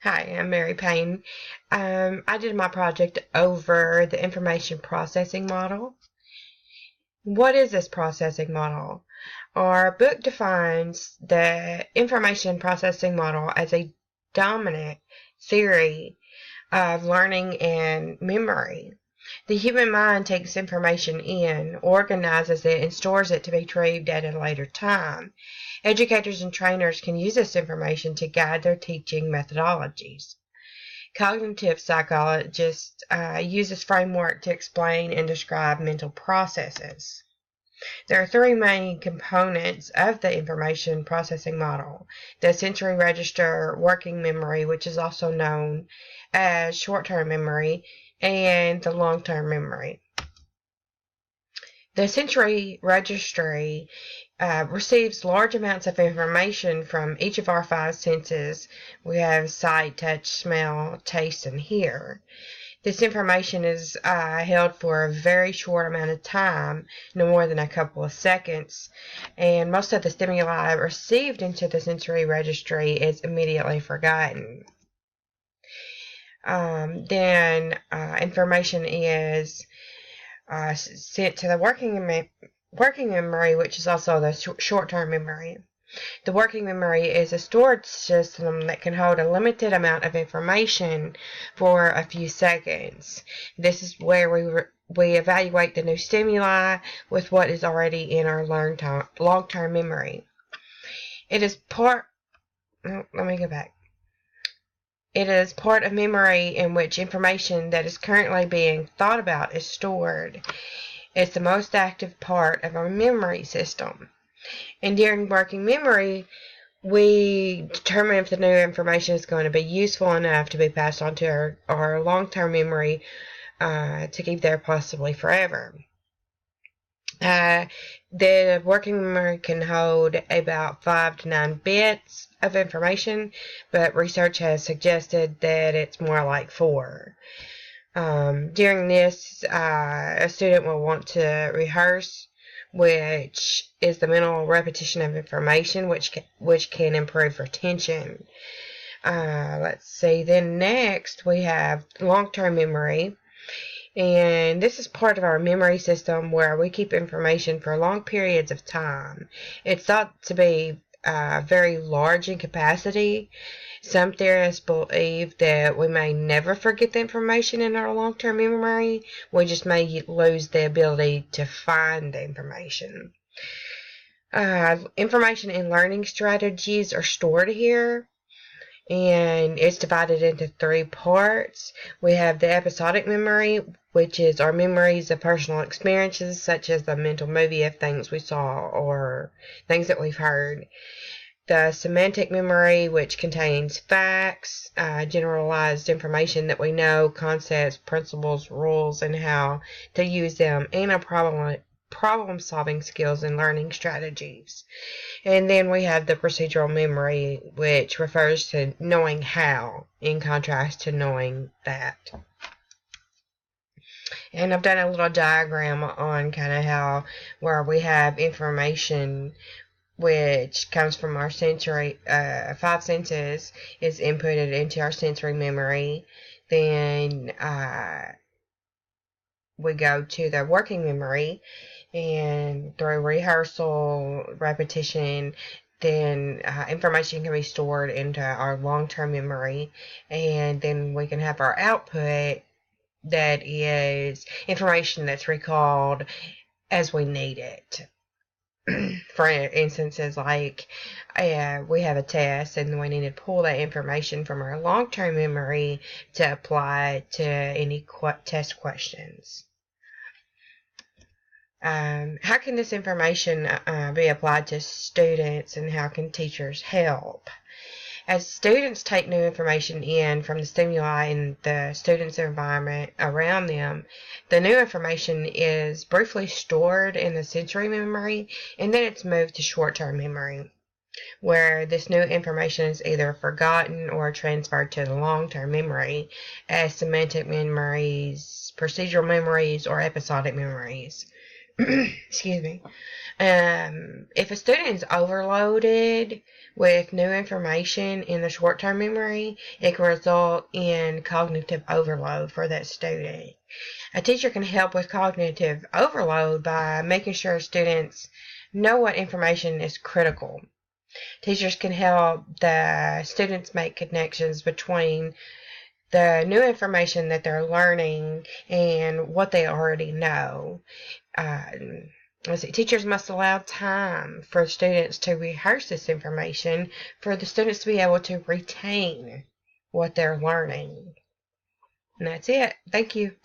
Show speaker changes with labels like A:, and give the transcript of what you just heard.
A: Hi, I'm Mary Payne. I did my project over the information processing model. What is this processing model? Our book defines the information processing model as a dominant theory of learning and memory. The human mind takes information in, organizes it, and stores it to be retrieved at a later time. Educators and trainers can use this information to guide their teaching methodologies. Cognitive psychologists use this framework to explain and describe mental processes. There are three main components of the information processing model: the sensory register, working memory, which is also known as short-term memory, and the long-term memory. The sensory registry receives large amounts of information from each of our five senses. We have sight, touch, smell, taste, and hear. This information is held for a very short amount of time, no more than a couple of seconds, and most of the stimuli received into the sensory registry is immediately forgotten. Then information is sent to the working memory, which is also the short-term memory. The working memory is a storage system that can hold a limited amount of information for a few seconds. This is where we evaluate the new stimuli with what is already in our long-term memory. It is part. Let me go back. It is part of memory in which information that is currently being thought about is stored. It's the most active part of our memory system. And during working memory, we determine if the new information is going to be useful enough to be passed on to our long-term memory to keep there possibly forever. The working memory can hold about 5 to 9 bits of information, but research has suggested that it's more like 4. During this, a student will want to rehearse, which is the mental repetition of information, which can improve retention. Let's see. Then next we have long-term memory. And this is part of our memory system where we keep information for long periods of time. It's thought to be very large in capacity. Some theorists believe that we may never forget the information in our long-term memory. We just may lose the ability to find the information. Information and learning strategies are stored here, and it's divided into 3 parts. We have the episodic memory, which is our memories of personal experiences, such as the mental movie of things we saw or things that we've heard. The semantic memory, which contains facts, generalized information that we know, concepts, principles, rules, and how to use them, and our problem-solving skills and learning strategies. And then we have the procedural memory, which refers to knowing how, in contrast to knowing that. And I've done a little diagram on kind of where we have information which comes from our sensory, 5 senses, is inputted into our sensory memory. Then we go to the working memory, and through rehearsal, repetition, then information can be stored into our long-term memory, and then we can have our output that is information that's recalled as we need it. For instances, like we have a test and we need to pull that information from our long-term memory to apply to any test questions. How can this information be applied to students, and how can teachers help? As students take new information in from the stimuli in the student's environment around them, the new information is briefly stored in the sensory memory, and then it's moved to short-term memory, where this new information is either forgotten or transferred to the long-term memory as semantic memories, procedural memories, or episodic memories. excuse me. If a student is overloaded with new information in the short-term memory, it can result in cognitive overload for that student. A teacher can help with cognitive overload by making sure students know what information is critical. Teachers can help the students make connections between the new information that they're learning and what they already know. Teachers must allow time for students to rehearse this information for the students to be able to retain what they're learning. And that's it. Thank you.